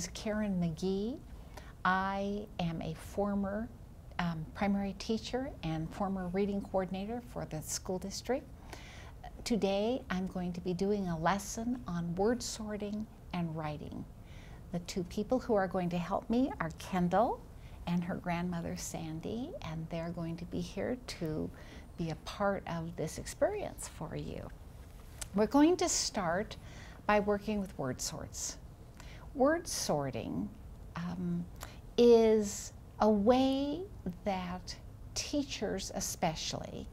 is Karen McGee. I am a former primary teacher and former reading coordinator for the school district. Today I'm going to be doing a lesson on word sorting and writing. The two people who are going to help me are Kendall and her grandmother Sandy, and they're going to be here to be a part of this experience for you. We're going to start by working with word sorts. Word sorting is a way that teachers especially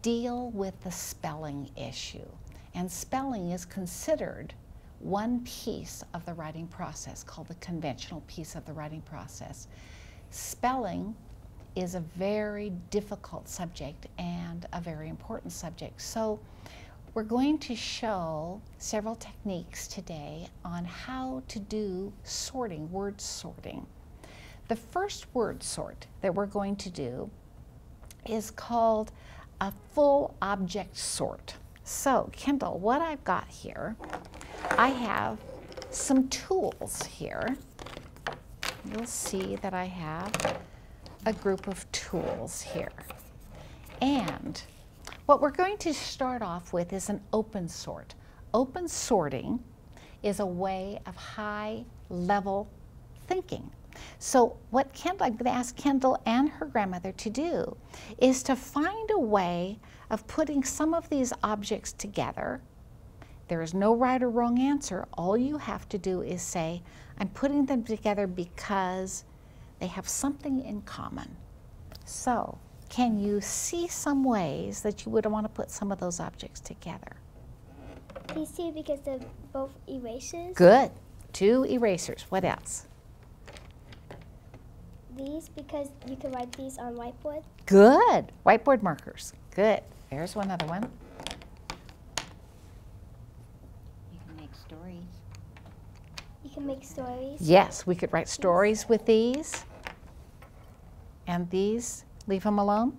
deal with the spelling issue. And spelling is considered one piece of the writing process called the conventional piece of the writing process. Spelling is a very difficult subject and a very important subject. So we're going to show several techniques today on how to do sorting, word sorting. The first word sort that we're going to do is called a full object sort. So, Kendall, what I've got here, I have some tools here. You'll see that I have a group of tools here. And what we're going to start off with is an open sort. Open sorting is a way of high-level thinking. So what I'm going to ask Kendall and her grandmother to do is to find a way of putting some of these objects together. There is no right or wrong answer. All you have to do is say, I'm putting them together because they have something in common. So, can you see some ways that you would want to put some of those objects together? These two because they're both erasers. Good. 2 erasers. What else? These because you can write these on whiteboard. Good. Whiteboard markers. Good. There's one other one. You can make stories. You can make stories. Yes, we could write stories with these. And these, leave them alone.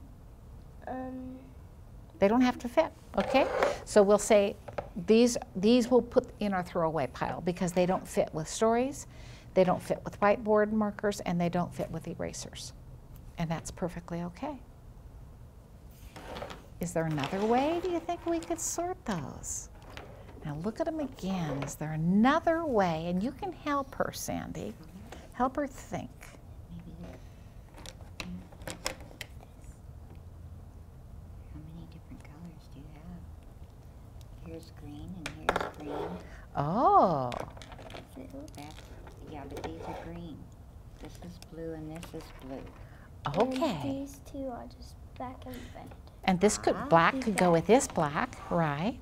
They don't have to fit, okay? So we'll say these we'll put in our throwaway pile because they don't fit with stories, they don't fit with whiteboard markers, and they don't fit with erasers. And that's perfectly okay. Is there another way, do you think, we could sort those? Now look at them again. Is there another way? And you can help her, Sandy. Help her think. How many different colors do you have? Here's green and here's green. Oh. Yeah, but these are green. This is blue and this is blue. Okay. And these two are just black and red. And this could, black could go with this black, right?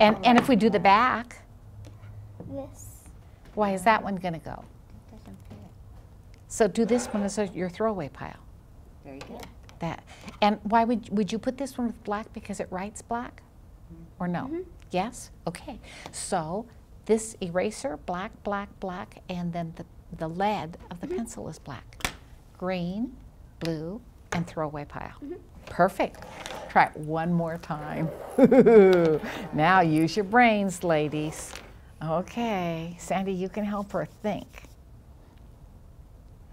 And if we do the back, This. why is that one going to go? It doesn't fit. So do this one as your throwaway pile. Very good. That. And why would you put this one with black because it writes black? Or no? Yes? Okay. So this eraser, black, black, black, and then the lead of the pencil is black. Green, blue, and throwaway pile. Perfect. Try it one more time. Now use your brains, ladies. Okay. Sandy, you can help her think.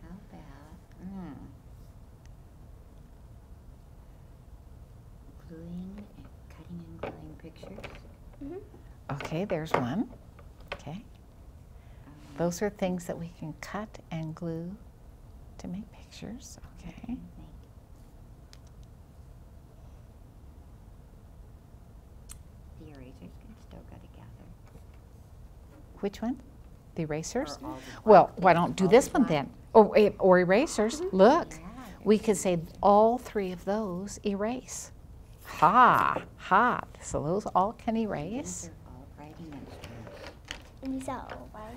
How about gluing and cutting and gluing pictures? Okay, there's one. Okay. Those are things that we can cut and glue to make pictures. Okay. The erasers can still go together. Which one? The erasers? Or all the Well, black. why don't do All this the one black. then? Or erasers. Look, Yeah. we could say all 3 of those erase. Ha, ha. So those all can erase. These are all writing instruments. And these are all writing.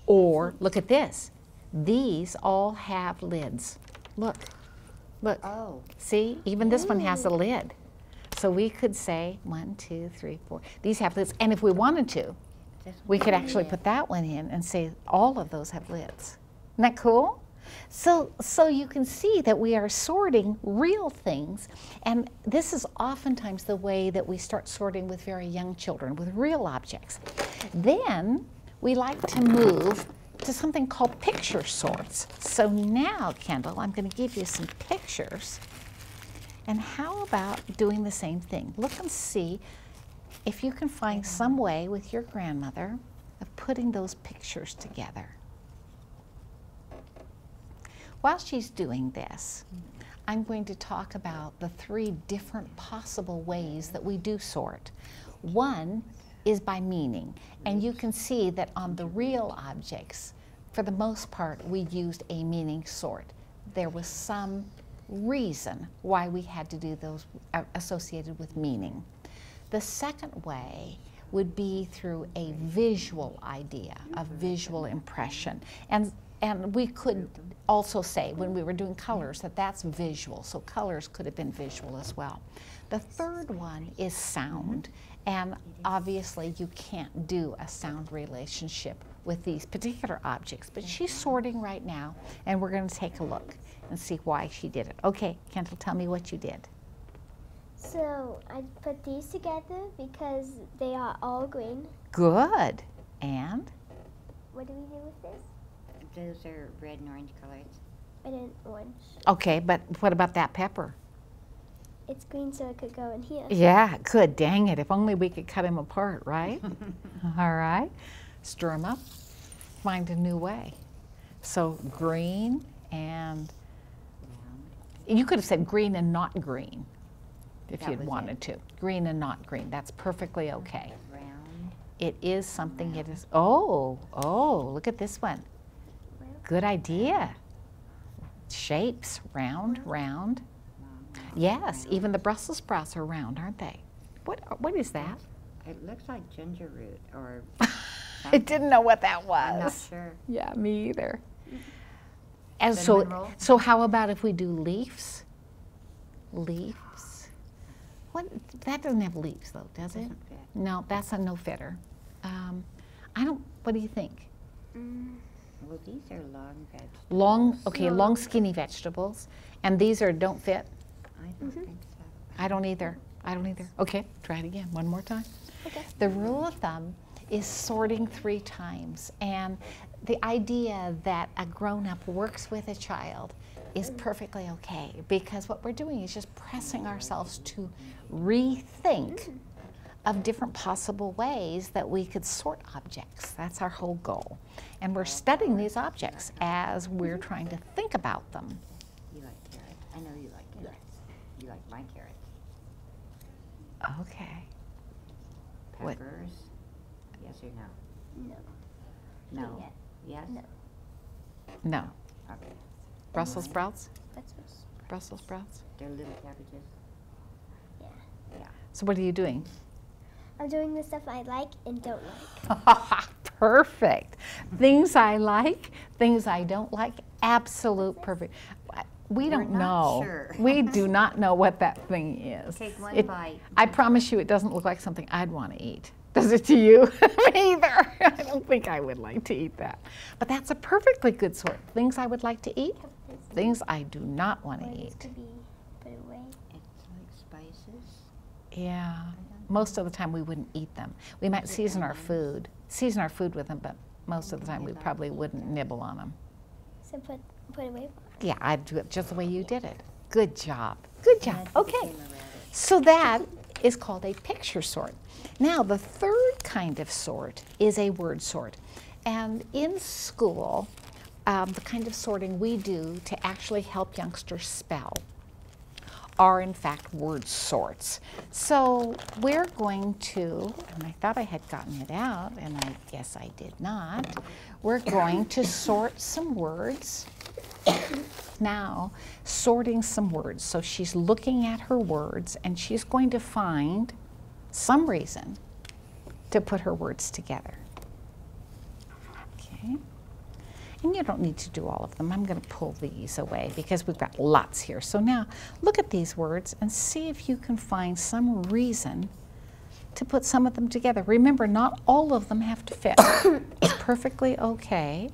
Or look at this. These all have lids. Look, look. Oh. See, even this one has a lid. So we could say 1, 2, 3, 4. These have lids. And if we wanted to, This we one could has a actually lid. put that one in and say all of those have lids. Isn't that cool? So you can see that we are sorting real things, and this is oftentimes the way that we start sorting with very young children, with real objects. Then we like to move to something called picture sorts. So now, Kendall, I'm going to give you some pictures. And how about doing the same thing? Look and see if you can find some way with your grandmother of putting those pictures together. While she's doing this, I'm going to talk about the 3 different possible ways that we do sort. One is by meaning, and you can see that on the real objects, for the most part, we used a meaning sort. There was some reason why we had to do those associated with meaning. The second way would be through a visual idea, a visual impression. And we could also say, when we were doing colors, that that's visual, so colors could have been visual as well. The third one is sound, and obviously you can't do a sound relationship with these particular objects, but she's sorting right now, and we're going to take a look and see why she did it. Okay, Kendall, tell me what you did. So I put these together because they are all green. Good. And? What do we do with this? Those are red and orange colors. Red and orange. Okay, but what about that pepper? It's green, so it could go in here. Yeah, good. Dang it. If only we could cut them apart, right? All right. Stir them up. Find a new way. So green and you could have said green and not green if That you'd was wanted to. Green and not green. That's perfectly okay. Round. It is something. It is. Oh, look at this one. Good idea. Shapes, round, round. Yes, even the Brussels sprouts are round, aren't they? What is that? It looks like ginger root or I didn't know what that was. I'm not sure. Yeah, me either. And Cinnamon roll? so how about if we do leaves? Leaves. What? That doesn't have leaves though, does it? Doesn't fit. No, that's a no fitter. What do you think? Well, these are long vegetables. Long skinny vegetables. And these are don't fit? I don't think so. I don't either. Okay, try it again, one more time. Okay. The rule of thumb is sorting 3 times. And the idea that a grown-up works with a child is perfectly okay, because what we're doing is just pressing ourselves to rethink of different possible ways that we could sort objects. That's our whole goal. And we're studying these objects as we're trying to think about them. You like carrots. I know you like carrots. You like my carrots. Okay. Peppers. What? Yes or no? No. No. Yeah. Yes? No. No. Okay. Brussels sprouts? That's what's. Brussels sprouts? They're little cabbages. Yeah. Yeah. So what are you doing? I'm doing the stuff I like and don't like. Perfect. Things I like, things I don't like, absolute perfect. We don't We're not know. sure. We do not know what that thing is. Take one bite. I promise you it doesn't look like something I'd want to eat. Does it to you? Me either. I don't think I would like to eat that. But that's a perfectly good sort. Things I would like to eat, things I do not want to Or this eat. could be put away. It's like spices. Yeah. Most of the time we wouldn't eat them. We might season our food with them, but most of the time we probably wouldn't nibble on them. So put away. Yeah, I'd do it just the way you did it. Good job. Good job. And Okay. became a rabbit. So that is called a picture sort. Now, the third kind of sort is a word sort. And in school, the kind of sorting we do to actually help youngsters spell are in fact word sorts. So we're going to, and I thought I had gotten it out, and I guess I did not. We're going to sort some words. Now, sorting some words. So she's looking at her words, and she's going to find some reason to put her words together. Okay. And you don't need to do all of them. I'm going to pull these away because we've got lots here. So now look at these words and see if you can find some reason to put some of them together. Remember, not all of them have to fit. It's perfectly okay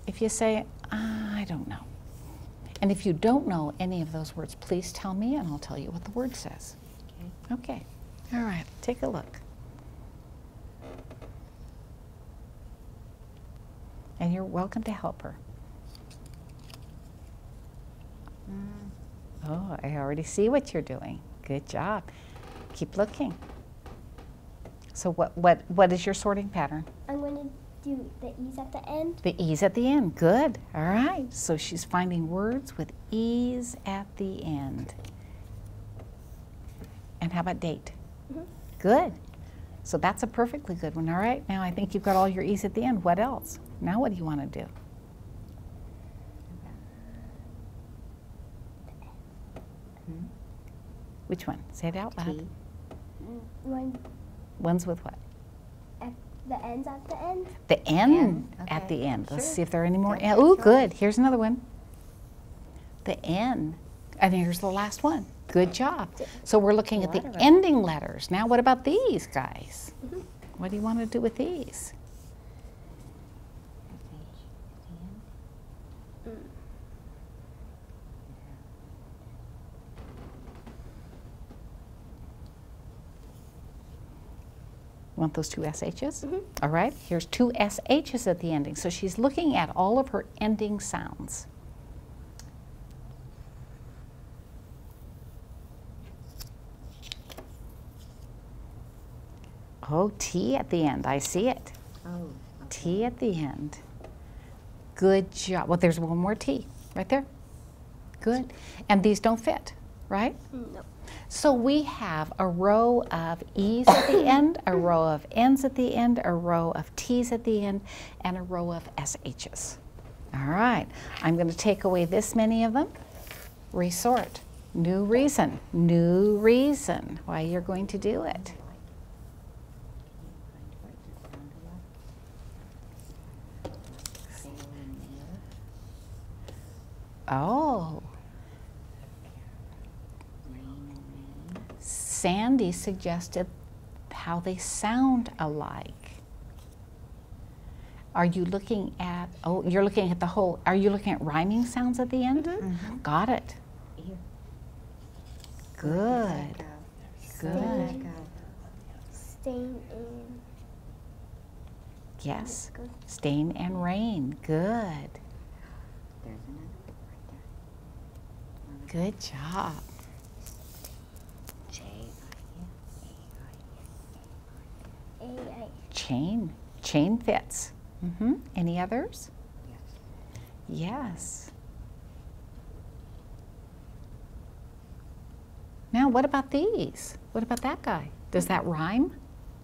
if you say, I don't know. And if you don't know any of those words, please tell me and I'll tell you what the word says. Okay. All right, take a look. And you're welcome to help her. Oh, I already see what you're doing. Good job. Keep looking. So what is your sorting pattern? I'm going to do the E's at the end. The E's at the end. Good. All right. So she's finding words with E's at the end. And how about date? Good. So that's a perfectly good one. All right. Now I think you've got all your E's at the end. What else? Now what do you want to do? Which one? Say it out loud. One's with what? The N's at the end. The N at Okay. the end. Let's Sure. see if there are any more. Good N. Ooh, choice. good. Here's another one. The N. And here's the last one. Good job. So we're looking at the lot of it. ending letters. Now what about these guys? What do you want to do with these? Want those two SHs? All right, here's two SHs at the ending. So she's looking at all of her ending sounds. Oh, T at the end. I see it. Oh, okay. T at the end. Good job. Well, there's one more T right there. Good. And these don't fit, right? No. So we have a row of E's at the end, a row of N's at the end, a row of T's at the end, and a row of SH's. All right. I'm going to take away this many of them. Resort. New reason. New reason why you're going to do it. Oh. Sandy suggested how they sound alike. Are you looking at, oh, you're looking at the whole, are you looking at rhyming sounds at the end? Got it. Here. Good. Good. Stain and Yes. Stain and rain. Good. There's another one right there. Good job. A-I. Chain. Chain fits. Any others? Yes. Yes. Now, what about these? What about that guy? Does that rhyme?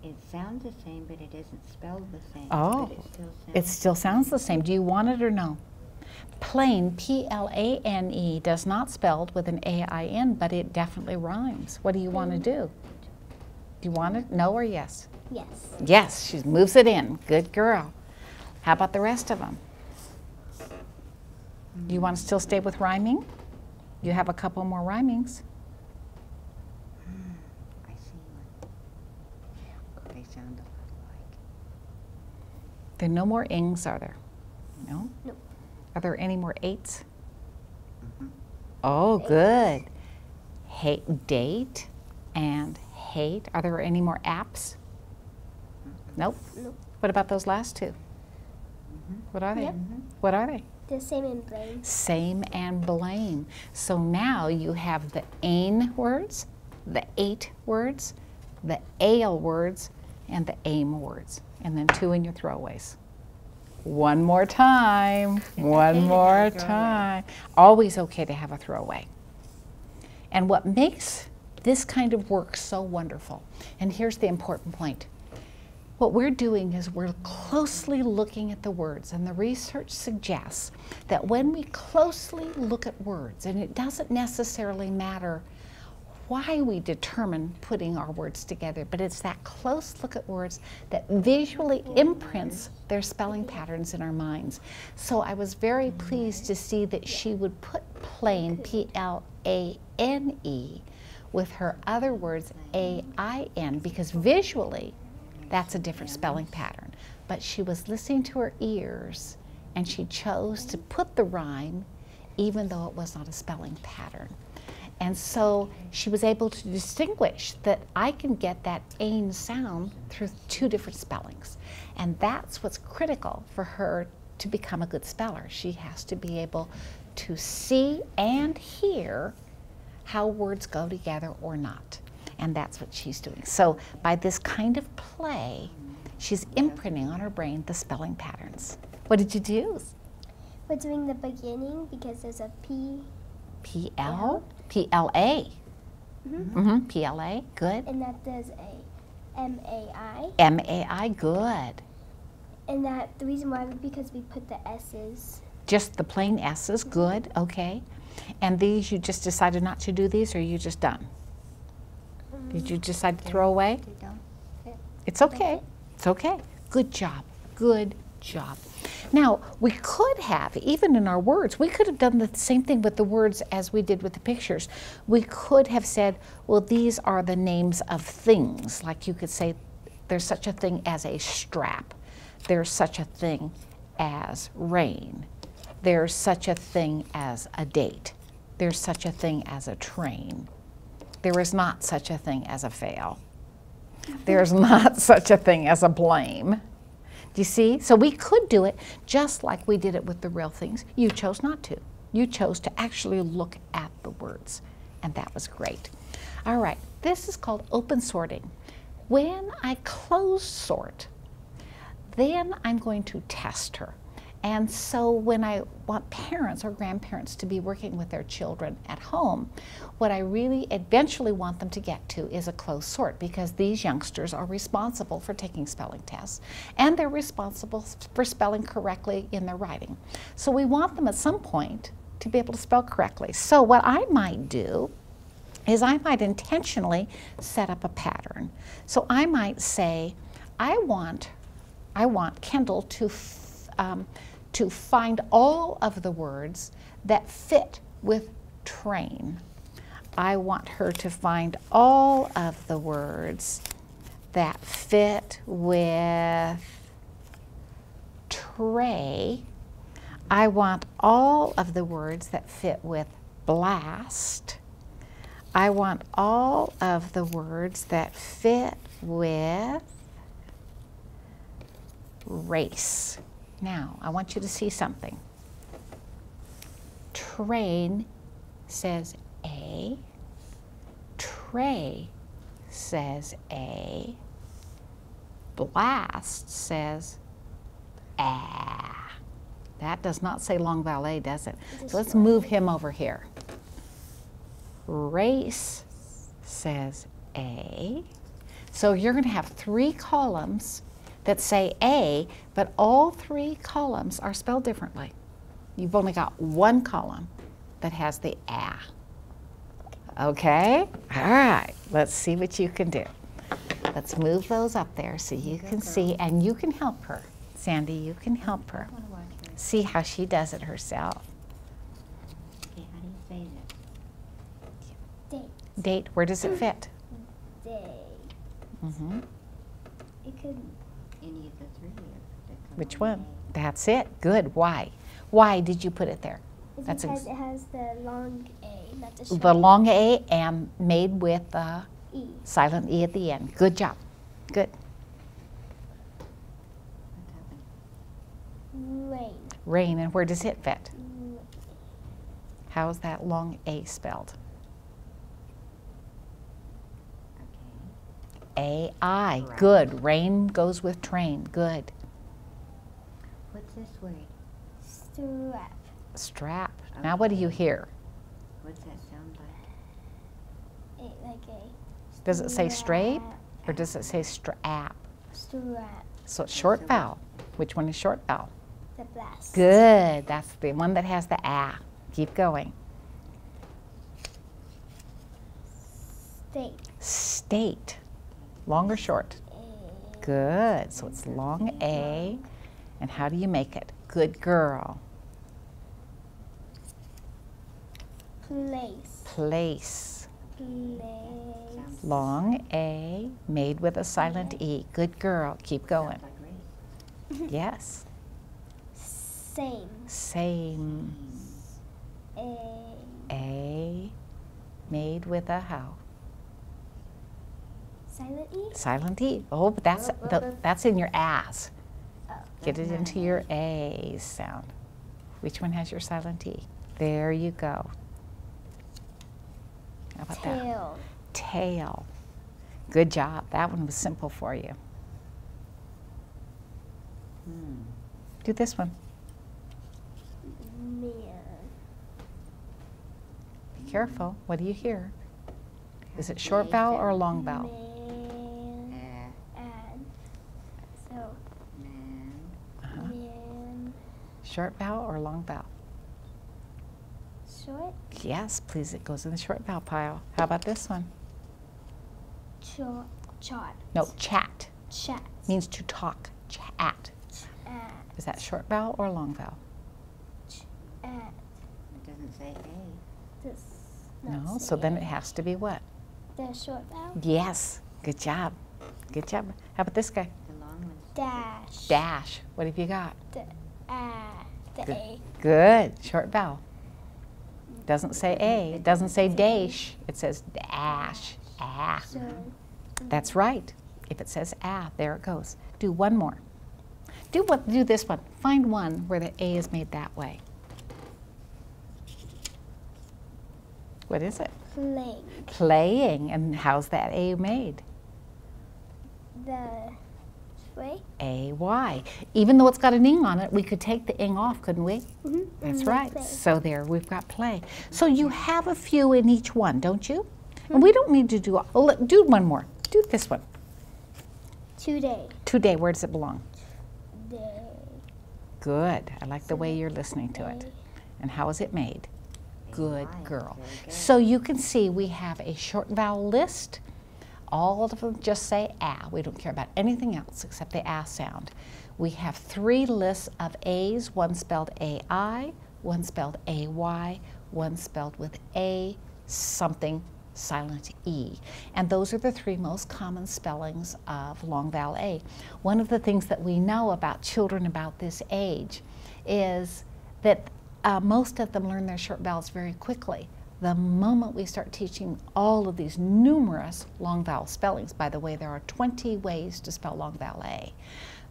It sounds the same, but it isn't spelled the same. Oh, but it still sounds. it still sounds the same. Do you want it or no? Plane, P-L-A-N-E, does not spelled with an A-I-N, but it definitely rhymes. What do you want to do? Do you want it? No or yes? Yes. Yes, she moves it in. Good girl. How about the rest of them? Do you want to still stay with rhyming? You have a couple more rhymings. I see one. They sound a lot alike. There are no more ings, are there? No? Nope. Are there any more eights? Oh, good. Hate, date and hate. Are there any more apps? Nope. Nope. What about those last two? What are they? Yep. What are they? The same in blame. Same and blame. So now you have the ain words, the ate words, the ale words, and the aim words. And then two in your throwaways. One more time. One more time. Always okay to have a throwaway. And what makes this kind of work so wonderful, and here's the important point. What we're doing is we're closely looking at the words, and the research suggests that when we closely look at words, and it doesn't necessarily matter why we determine putting our words together, but it's that close look at words that visually imprints their spelling patterns in our minds. So I was very pleased to see that she would put plane, P-L-A-N-E, with her other words, A-I-N, because visually, that's a different spelling pattern. But she was listening to her ears, and she chose to put the rhyme, even though it was not a spelling pattern. And so she was able to distinguish that I can get that ain sound through two different spellings. And that's what's critical for her to become a good speller. She has to be able to see and hear how words go together or not. And that's what she's doing. So by this kind of play, she's imprinting on her brain the spelling patterns. What did you do? We're doing the beginning because there's a P. P-L? P-L-A. Mm-hmm. P-L-A, good. And that there's a M-A-I. M-A-I, good. And that the reason why is because we put the S's. Just the plain S's, good, okay. And these, you just decided not to do these, or are you just done? Did you decide to throw away? They don't fit. It's okay. It's okay. Good job. Good job. Now, we could have, even in our words, we could have done the same thing with the words as we did with the pictures. We could have said, well, these are the names of things. Like you could say, there's such a thing as a strap. There's such a thing as rain. There's such a thing as a date. There's such a thing as a train. There is not such a thing as a fail. There's not such a thing as a blame. Do you see? So we could do it just like we did it with the real things. You chose not to. You chose to actually look at the words, and that was great. All right, this is called open sorting. When I close sort, then I'm going to test her. And so when I want parents or grandparents to be working with their children at home, what I really eventually want them to get to is a closed sort, because these youngsters are responsible for taking spelling tests, and they're responsible for spelling correctly in their writing. So we want them at some point to be able to spell correctly. So what I might do is I might intentionally set up a pattern. So I might say, I want Kendall to find all of the words that fit with train. I want her to find all of the words that fit with tray. I want all of the words that fit with blast. I want all of the words that fit with race. Now, I want you to see something. Train says A. Tray says A. Blast says A. That does not say long vowel A, does it? So let's move him over here. Race says A. So you're going to have 3 columns that say A, but all 3 columns are spelled differently. You've only got 1 column that has the A. Okay? All right, let's see what you can do. Let's move those up there so you can see, and you can help her. Sandy, you can help her. See how she does it herself. Okay, how do you say that? Date. Date, where does it fit? Day. Mm-hmm. It could. Any of the 3? Which one? That's it. Good. Why? Why did you put it there? It's That's because it has the long A, not the short the long A and made with the E. silent E at the end. Good job. Good. Rain. Rain, and where does it fit? How is that long A spelled? A-I. Right. Good. Rain goes with train. Good. What's this word? Strap. Strap. Now what do you hear? What's that sound like? Like a. Does it say straight or does it say strap? Strap. So it's short vowel. Which one is short vowel? The blast. Good. That's the one that has the A. Keep going. State. State. Long or short? A. Good. So it's long A. And how do you make it? Good girl. Place. Place. Place. Long A made with a silent E. Good girl. Keep going. Sounds like race. Yes. Same. Same. A made with a how? Silent E. Silent E. Oh, but that's in your ass. Oh. Get it into your A sound. Which one has your silent E? There you go. How about that? Tail. Tail. Good job. That one was simple for you. Do this one. Man. Be careful. What do you hear? Is it short vowel or long vowel? Man. And. So. Man. Man. Short vowel or long vowel? Short. Yes, please. It goes in the short vowel pile. How about this one? Chat. No, chat. Chat. Means to talk. Chat. Is that short vowel or long vowel? It doesn't say A. This. No, so then it has to be what? The short vowel. Yes. Good job. Good job. How about this guy? The long one's Dash. Dash. What have you got? The Good. A. Good. Short vowel. Doesn't say A. It doesn't say dash. It says dash. Ah. So. That's right. If it says ah, there it goes. Do one more. Do this one. Find one where the A is made that way. What is it? Playing. Playing. And how's that A made? The way. A-Y. Even though it's got an ing on it, we could take the ing off, couldn't we? Mm-hmm. That's right. So there, we've got play. So you have a few in each one, don't you? And we don't need to do, do one more. Do this one. Today. Today, where does it belong? Day. Good. I like the way you're listening to it. Day. And how is it made? Good A-Y. girl. Very good. So you can see we have a short vowel list. All of them just say ah. We don't care about anything else except the ah sound. We have 3 lists of A's, one spelled A-I, one spelled A-Y, one spelled with A something silent E. And those are the 3 most common spellings of long vowel A. One of the things that we know about children about this age is that most of them learn their short vowels very quickly. The moment we start teaching all of these numerous long vowel spellings, by the way, there are 20 ways to spell long vowel A.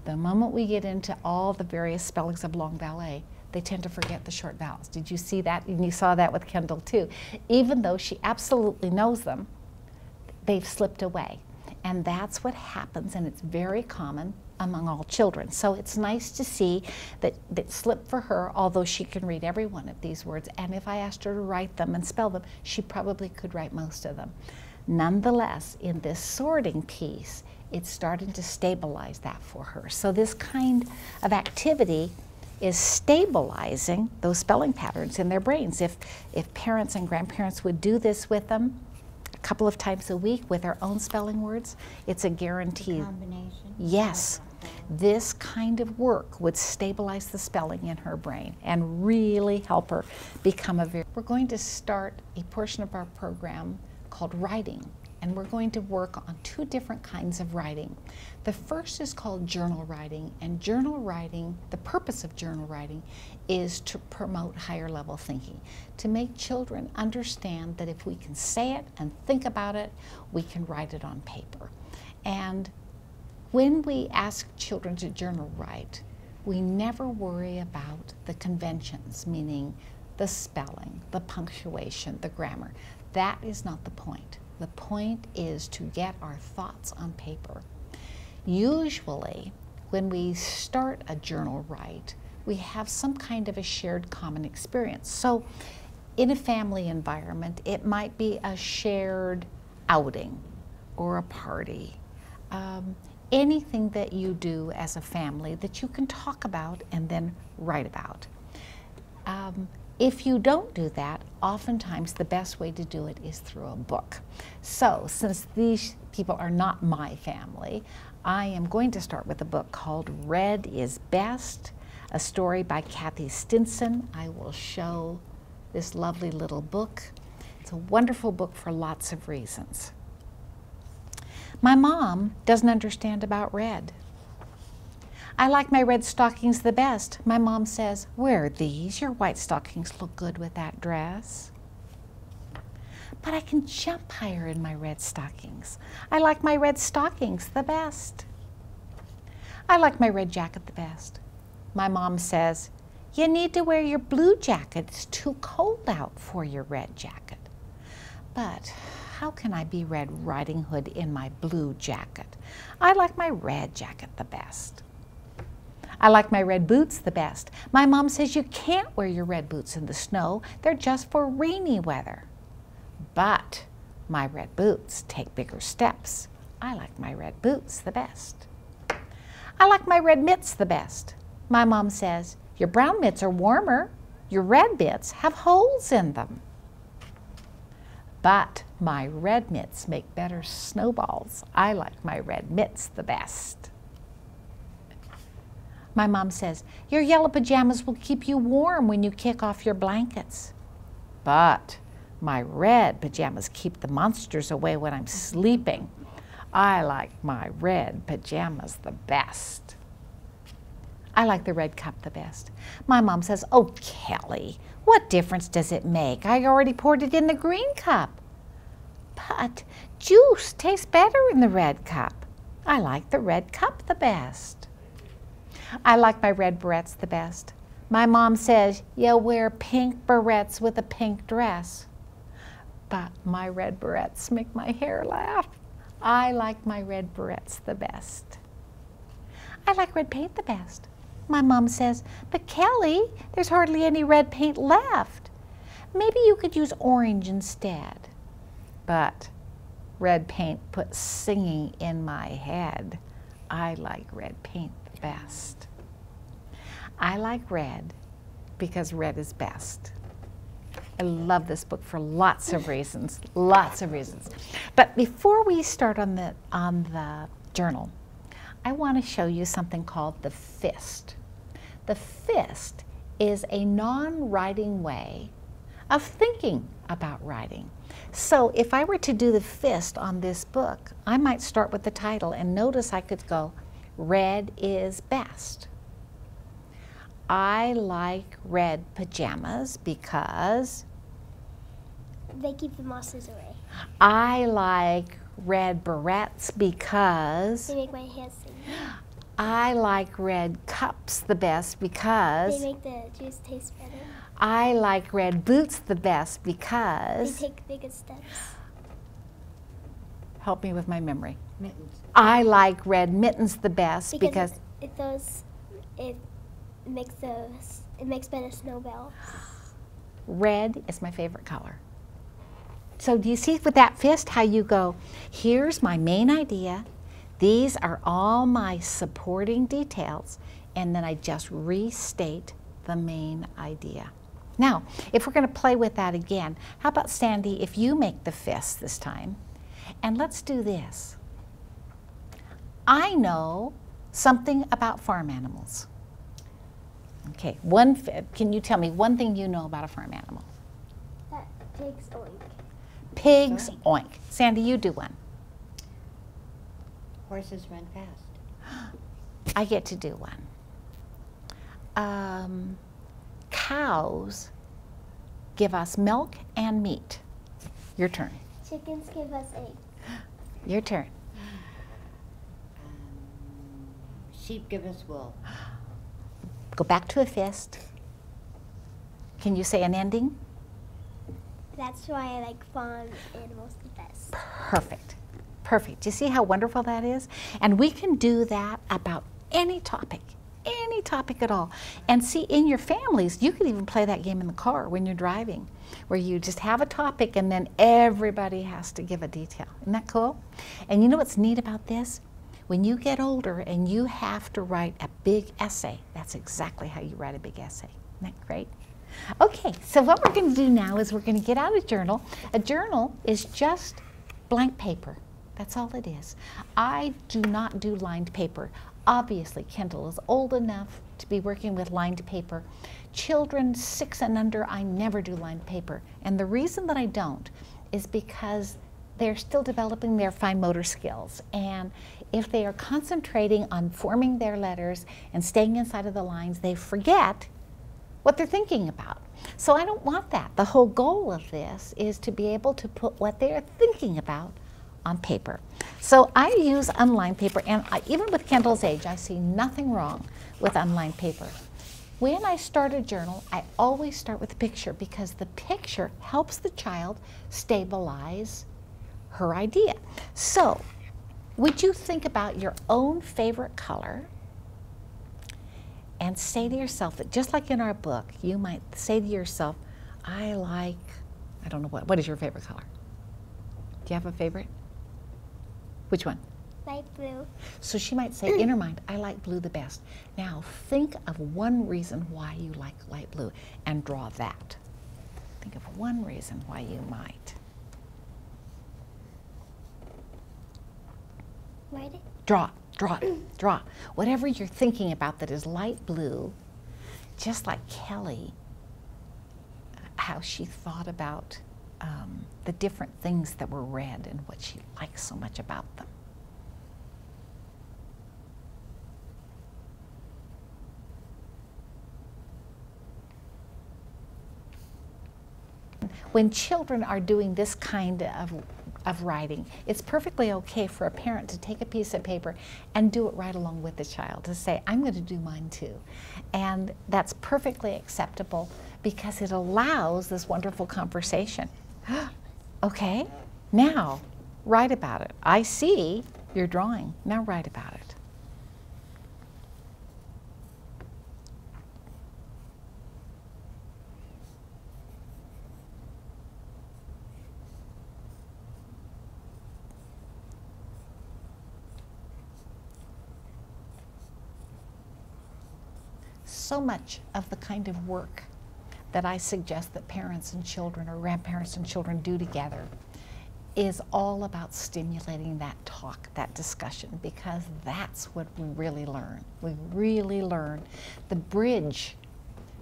The moment we get into all the various spellings of long vowel A, they tend to forget the short vowels. Did you see that? And you saw that with Kendall too. Even though she absolutely knows them, they've slipped away. And that's what happens, and it's very common among all children. So it's nice to see that slipped for her, although she can read every one of these words. And if I asked her to write them and spell them, she probably could write most of them. Nonetheless, in this sorting piece, it's starting to stabilize that for her. So this kind of activity is stabilizing those spelling patterns in their brains. If parents and grandparents would do this with them a couple of times a week with their own spelling words, it's a guarantee. Combination. Yes, this kind of work would stabilize the spelling in her brain and really help her become We're going to start a portion of our program called writing, and we're going to work on 2 different kinds of writing. The first is called journal writing, and journal writing, the purpose of journal writing is to promote higher level thinking, to make children understand that if we can say it and think about it, we can write it on paper. And when we ask children to journal write, we never worry about the conventions, meaning the spelling, the punctuation, the grammar. That is not the point. The point is to get our thoughts on paper. Usually, when we start a journal write, we have some kind of a shared common experience. So in a family environment, it might be a shared outing or a party. Anything that you do as a family that you can talk about and then write about. If you don't do that, oftentimes the best way to do it is through a book. So since these people are not my family, I am going to start with a book called Read is Best, a story by Kathy Stinson. I will show this lovely little book. It's a wonderful book for lots of reasons. My mom doesn't understand about red. I like my red stockings the best. My mom says, wear these. Your white stockings look good with that dress. But I can jump higher in my red stockings. I like my red stockings the best. I like my red jacket the best. My mom says, you need to wear your blue jacket. It's too cold out for your red jacket. But how can I be Red Riding Hood in my blue jacket? I like my red jacket the best. I like my red boots the best. My mom says you can't wear your red boots in the snow. They're just for rainy weather. But my red boots take bigger steps. I like my red boots the best. I like my red mitts the best. My mom says, your brown mitts are warmer. Your red mitts have holes in them. But my red mitts make better snowballs. I like my red mitts the best. My mom says, your yellow pajamas will keep you warm when you kick off your blankets. But my red pajamas keep the monsters away when I'm sleeping. I like my red pajamas the best. I like the red cup the best. My mom says, oh, Kelly, what difference does it make? I already poured it in the green cup. But juice tastes better in the red cup. I like the red cup the best. I like my red barrettes the best. My mom says, you wear pink barrettes with a pink dress. But my red barrettes make my hair laugh. I like my red barrettes the best. I like red paint the best. My mom says, but Kelly, there's hardly any red paint left. Maybe you could use orange instead. But red paint puts singing in my head. I like red paint the best. I like red because red is best. I love this book for lots of reasons, lots of reasons. But before we start on the journal, I want to show you something called the fist. The fist is a non-writing way of thinking about writing. So if I were to do the fist on this book, I might start with the title and notice I could go, red is best. I like red pajamas because they keep the monsters away. I like red barrettes because They make my hands sing. I like red cups the best because They make the juice taste better. I like red boots the best because They take bigger steps. help me with my memory. Mittens. I like red mittens the best because it makes better snowballs. red is my favorite color. So do you see with that fist how you go, here's my main idea, these are all my supporting details, and then I just restate the main idea. Now, if we're going to play with that again, how about Sandy, if you make the fist this time, and let's do this. I know something about farm animals. Okay, can you tell me one thing you know about a farm animal? That pigs oink. Pigs oink. Sandy, you do one. Horses run fast. I get to do one. Cows give us milk and meat. Your turn. Chickens give us eggs. Your turn. Sheep give us wool. Go back to a fist. Can you say an ending? That's why I like farm animals the best. Perfect. Perfect. Do you see how wonderful that is? And we can do that about any topic at all. And see, in your families, you could even play that game in the car when you're driving, where you just have a topic and then everybody has to give a detail. Isn't that cool? And you know what's neat about this? When you get older and you have to write a big essay, that's exactly how you write a big essay. Isn't that great? Okay, so what we're going to do now is we're going to get out a journal. A journal is just blank paper. That's all it is. I do not do lined paper. Obviously, Kendall is old enough to be working with lined paper. Children 6 and under, I never do lined paper. And the reason that I don't is because they're still developing their fine motor skills. And if they are concentrating on forming their letters and staying inside of the lines, they forget what they're thinking about. So I don't want that. The whole goal of this is to be able to put what they're thinking about on paper. So I use unlined paper, and even with Kendall's age, I see nothing wrong with unlined paper. When I start a journal, I always start with a picture because the picture helps the child stabilize her idea. So, would you think about your own favorite color and say to yourself that just like in our book, you might say to yourself, I like, I don't know what is your favorite color? Do you have a favorite? Which one? Light blue. So she might say in her mind, I like blue the best. Now think of one reason why you like light blue and draw that. Think of one reason why you might. Write it. Draw, draw, draw. Whatever you're thinking about that is light blue, just like Kelly, how she thought about the different things that were red and what she liked so much about them. When children are doing this kind of writing, it's perfectly okay for a parent to take a piece of paper and do it right along with the child, to say, I'm going to do mine too. And that's perfectly acceptable because it allows this wonderful conversation. Okay, now write about it. I see your drawing, now write about it. So much of the kind of work that I suggest that parents and children or grandparents and children do together is all about stimulating that talk, that discussion, because that's what we really learn. We really learn. The bridge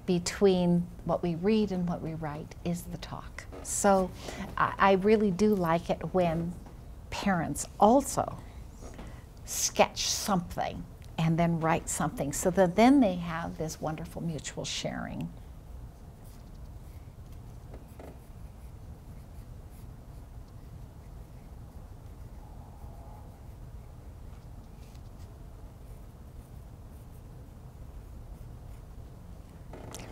between what we read and what we write is the talk. So I really do like it when parents also sketch something and then write something, so that then they have this wonderful mutual sharing.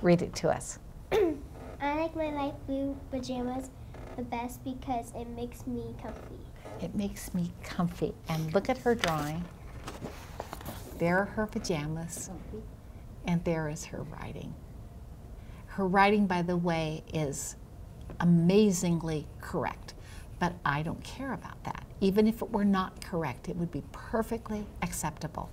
Read it to us. I like my light blue pajamas the best because it makes me comfy. It makes me comfy. And look at her drawing. There are her pajamas, and there is her writing. Her writing, by the way, is amazingly correct, but I don't care about that. Even if it were not correct, it would be perfectly acceptable.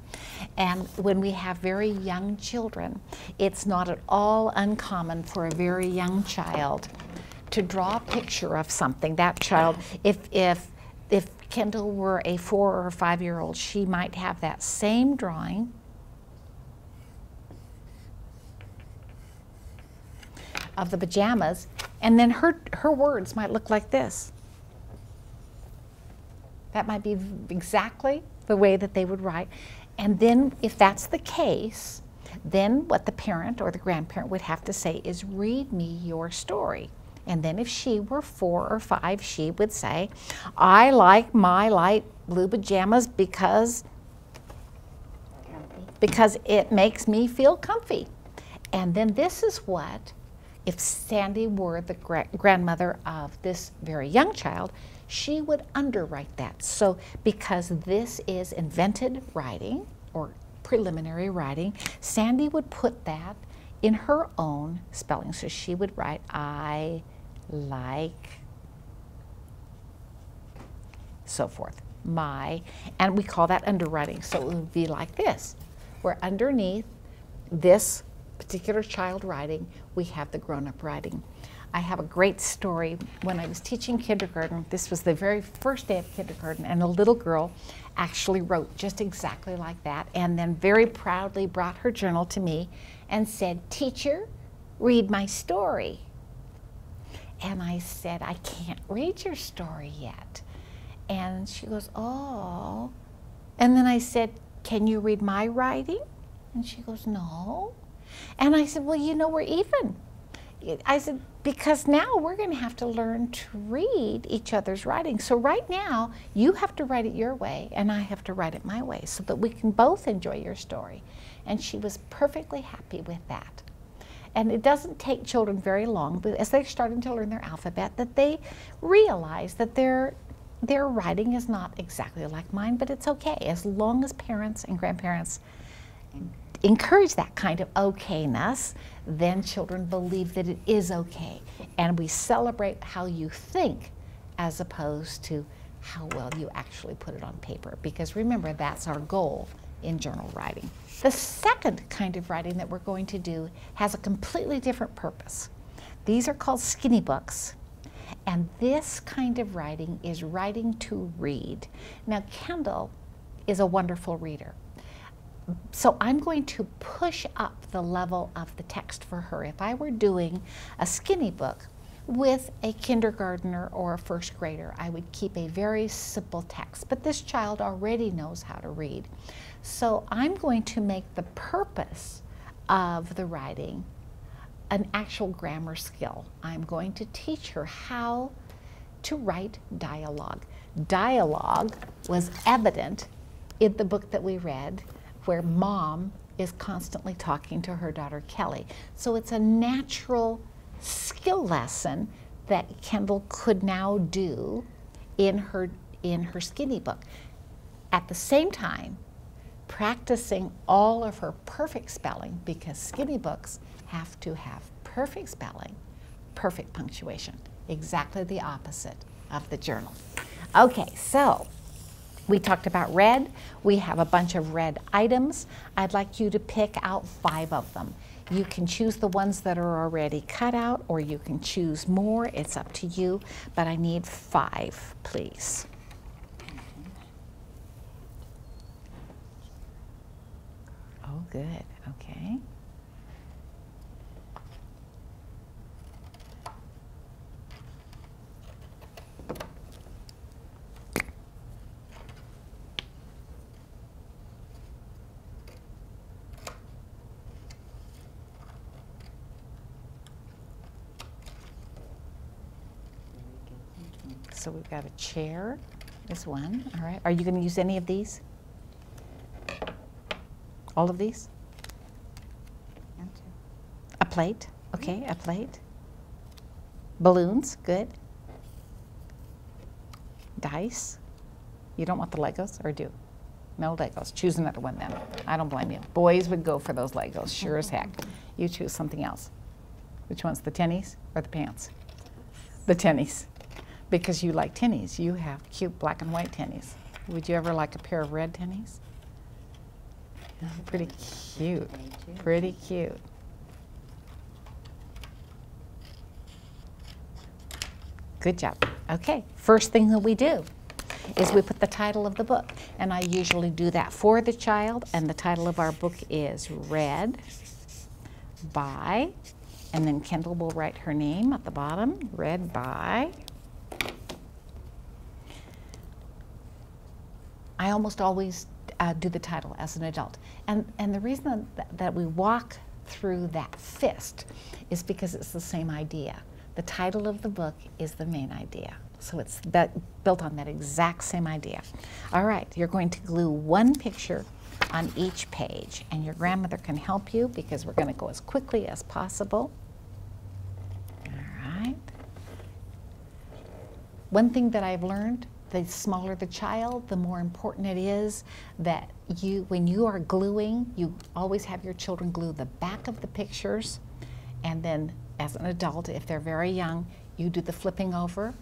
And when we have very young children, it's not at all uncommon for a very young child to draw a picture of something. That child, if Kendall were a 4 or 5-year-old, she might have that same drawing of the pajamas, and then her words might look like this. That might be exactly the way that they would write. And then if that's the case, then what the parent or the grandparent would have to say is, read me your story. And then if she were 4 or 5, she would say, I like my light blue pajamas because it makes me feel comfy. And then this is what, if Sandy were the grandmother of this very young child, she would underwrite that. So because this is invented writing or preliminary writing, Sandy would put that in her own spelling. So she would write, I like, so forth, my, and we call that underwriting. So it would be like this, where underneath this particular child writing, we have the grown-up writing. I have a great story. When I was teaching kindergarten, this was the very first day of kindergarten, and a little girl actually wrote just exactly like that, and then very proudly brought her journal to me and said, teacher, read my story. And I said, I can't read your story yet. And she goes, oh. And then I said, can you read my writing? And she goes, no. And I said, well, you know, we're even. I said, because now we're going to have to learn to read each other's writing. So right now, you have to write it your way, and I have to write it my way, so that we can both enjoy your story. And she was perfectly happy with that. And it doesn't take children very long, but as they're starting to learn their alphabet, that they realize that their writing is not exactly like mine, but it's okay, as long as parents and grandparents encourage that kind of okayness, then children believe that it is okay. And we celebrate how you think as opposed to how well you actually put it on paper. Because remember, that's our goal in journal writing. The second kind of writing that we're going to do has a completely different purpose. These are called skinny books. And this kind of writing is writing to read. Now, Kendall is a wonderful reader. So I'm going to push up the level of the text for her. If I were doing a skinny book with a kindergartner or a first grader, I would keep a very simple text. But this child already knows how to read. So I'm going to make the purpose of the writing an actual grammar skill. I'm going to teach her how to write dialogue. Dialogue was evident in the book that we read, where Mom is constantly talking to her daughter Kelly. So it's a natural skill lesson that Kendall could now do in her skinny book. At the same time, practicing all of her perfect spelling, because skinny books have to have perfect spelling, perfect punctuation, exactly the opposite of the journal. Okay, so we talked about red. We have a bunch of red items. I'd like you to pick out 5 of them. You can choose the ones that are already cut out, or you can choose more. It's up to you, but I need 5, please. Oh, good, okay. So we've got a chair is one, all right. Are you going to use any of these? All of these? A plate, okay, a plate. Balloons, good. Dice. You don't want the Legos, or do? No Legos. Choose another one then. I don't blame you. Boys would go for those Legos, sure as heck. You choose something else. Which one's the tennies or the pants? The tennies. Because you like tennies. You have cute black and white tennies. Would you ever like a pair of red tennies? Pretty cute. Pretty cute. Good job. Okay, first thing that we do is we put the title of the book. And I usually do that for the child. And the title of our book is Read by, and then Kendall will write her name at the bottom, Read by. I almost always do the title as an adult. And the reason that we walk through that fist is because it's the same idea. The title of the book is the main idea. So it's built on that exact same idea. All right, you're going to glue one picture on each page, and your grandmother can help you because we're going to go as quickly as possible. All right. One thing that I've learned, the smaller the child, the more important it is that when you are gluing, you always have your children glue the back of the pictures, and then as an adult, if they're very young, you do the flipping over,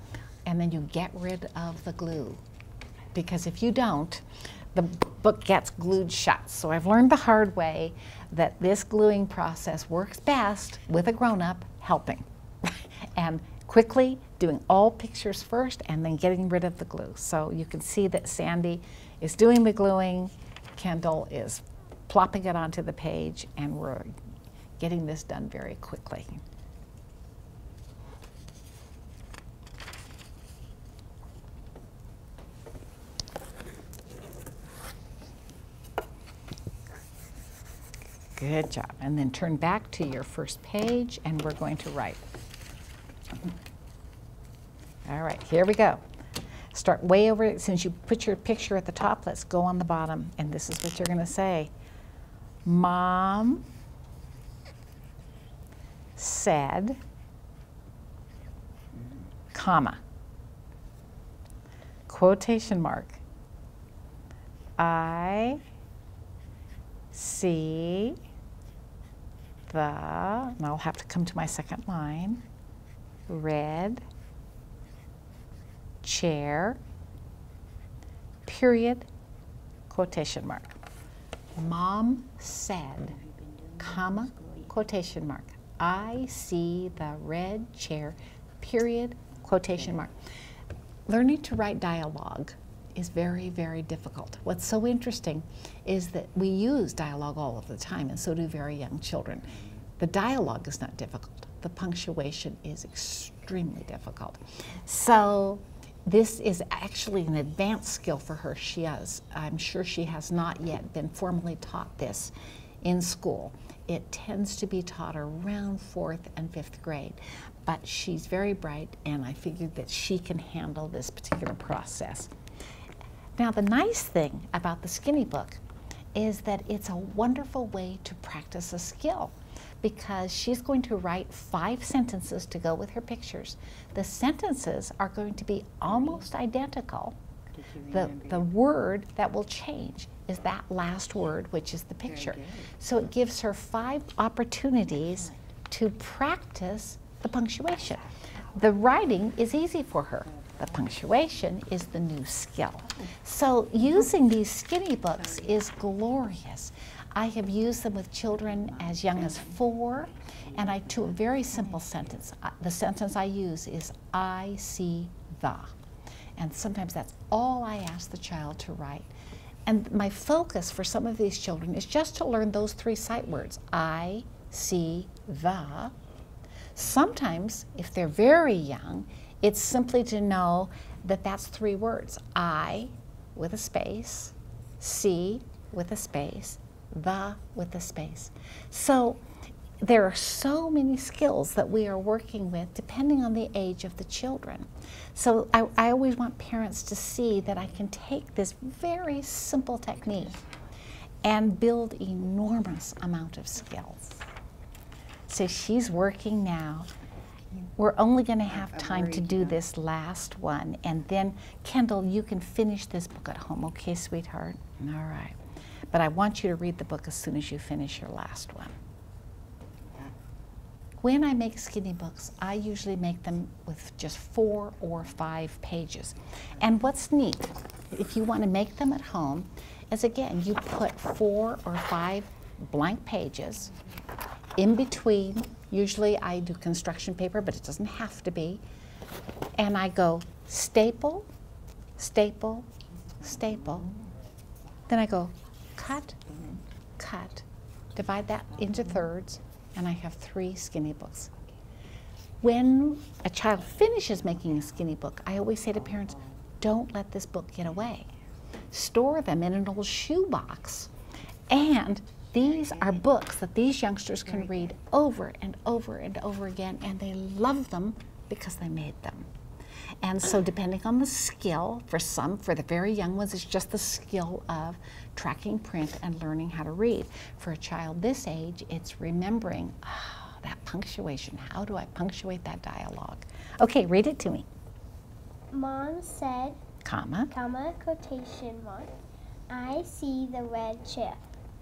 and then you get rid of the glue. Because if you don't, the book gets glued shut. So I've learned the hard way that this gluing process works best with a grown-up helping. And quickly doing all pictures first and then getting rid of the glue. So you can see that Sandy is doing the gluing, Kendall is plopping it onto the page, and we're getting this done very quickly. Good job. And then turn back to your first page and we're going to write. All right, here we go. Start way over, since you put your picture at the top, let's go on the bottom. And this is what you're going to say. Mom said, comma, quotation mark, I see the, and I'll have to come to my second line, red chair, period, quotation mark. Mom said, comma, quotation mark, I see the red chair, period, quotation mark. Learning to write dialogue is very, very difficult. What's so interesting is that we use dialogue all of the time, and so do very young children. The dialogue is not difficult. The punctuation is extremely difficult. So this is actually an advanced skill for her. I'm sure she has not yet been formally taught this in school. It tends to be taught around 4th and 5th grade, but she's very bright, and I figured that she can handle this particular process. Now, the nice thing about the Skinny Book is that it's a wonderful way to practice a skill, because she's going to write 5 sentences to go with her pictures. The sentences are going to be almost identical. The word that will change is that last word, which is the picture. So it gives her 5 opportunities to practice the punctuation. The writing is easy for her. The punctuation is the new skill. So using these Skinny Books is glorious. I have used them with children as young as 4, and I do a very simple sentence. The sentence I use is, I see the. And sometimes that's all I ask the child to write. And my focus for some of these children is just to learn those 3 sight words, I see the. Sometimes, if they're very young, it's simply to know that that's 3 words, I with a space, see with a space, the with a space. So there are so many skills that we are working with depending on the age of the children. So I always want parents to see that I can take this very simple technique and build enormous amount of skills. So she's working now. We're only going to have time to do this last one, and then Kendall, you can finish this book at home, okay, sweetheart? All right. But I want you to read the book as soon as you finish your last one. When I make Skinny Books, I usually make them with just 4 or 5 pages. And what's neat, if you want to make them at home, is again, you put 4 or 5 blank pages in between. Usually I do construction paper, but it doesn't have to be. And I go staple, staple, staple. Then I go cut, cut, divide that into thirds, and I have 3 Skinny Books. When a child finishes making a Skinny Book, I always say to parents, don't let this book get away. Store them in an old shoebox. And these are books that these youngsters can read over and over and over again, and they love them because they made them. And so depending on the skill, for the very young ones, it's just the skill of tracking print and learning how to read. For a child this age, it's remembering, that punctuation. How do I punctuate that dialogue? Okay, read it to me. Mom said, comma, quotation mark, I see the red chair,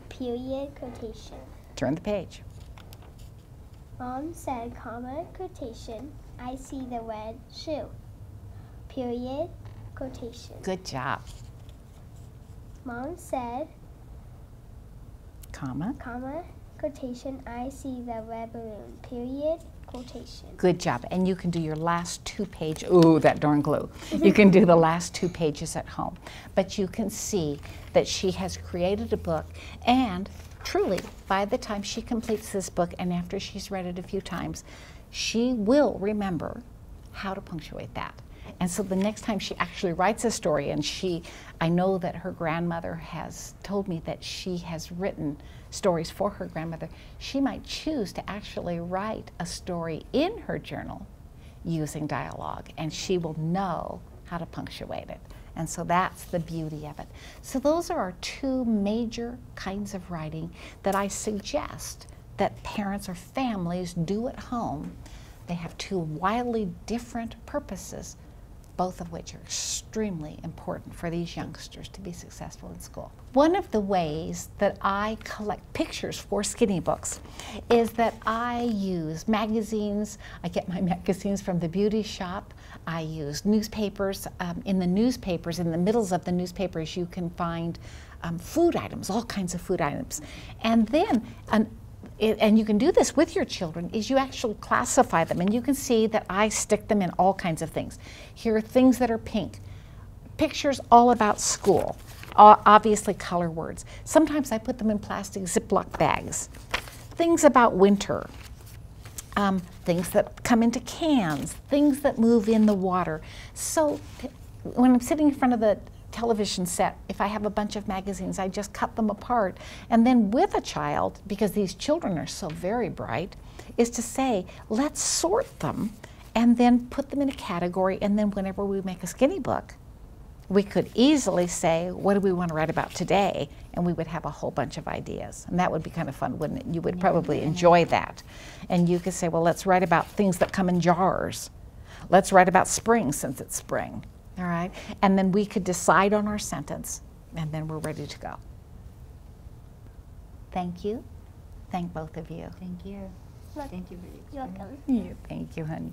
period, quotation. Turn the page. Mom said, quotation, I see the red shoe, period, quotation. Good job. Mom said, comma, quotation, I see the red balloon, period, quotation. Good job. And you can do your last 2 pages. Ooh, that darn glue. You can do the last 2 pages at home. But you can see that she has created a book, and truly, by the time she completes this book and after she's read it a few times, she will remember how to punctuate that. And so the next time she actually writes a story, and I know that her grandmother has told me that she has written stories for her grandmother, she might choose to actually write a story in her journal using dialogue, and she will know how to punctuate it. And so that's the beauty of it. So those are our two major kinds of writing that I suggest that parents or families do at home. They have two wildly different purposes, both of which are extremely important for these youngsters to be successful in school. One of the ways that I collect pictures for skinny books is that I use magazines. I get my magazines from the beauty shop. I use newspapers. In the newspapers, in the middles of the newspapers, you can find food items, all kinds of food items. And then, and you can do this with your children, is you actually classify them, and you can see that I stick them in all kinds of things. Here are things that are pink, pictures all about school, obviously color words. Sometimes I put them in plastic Ziploc bags. Things about winter, things that come into cans, things that move in the water. So when I'm sitting in front of the television set, if I have a bunch of magazines, I just cut them apart. And then with a child, because these children are so very bright, is to say, let's sort them and then put them in a category, and then whenever we make a skinny book, we could easily say, what do we want to write about today? And we would have a whole bunch of ideas. And that would be kind of fun, wouldn't it? You would probably enjoy that. And you could say, well, let's write about things that come in jars. Let's write about spring, since it's spring. All right, and then we could decide on our sentence, and then we're ready to go. Thank you. Thank both of you. Thank you. Look, Thank you for the you're experience. welcome. Thank you, honey.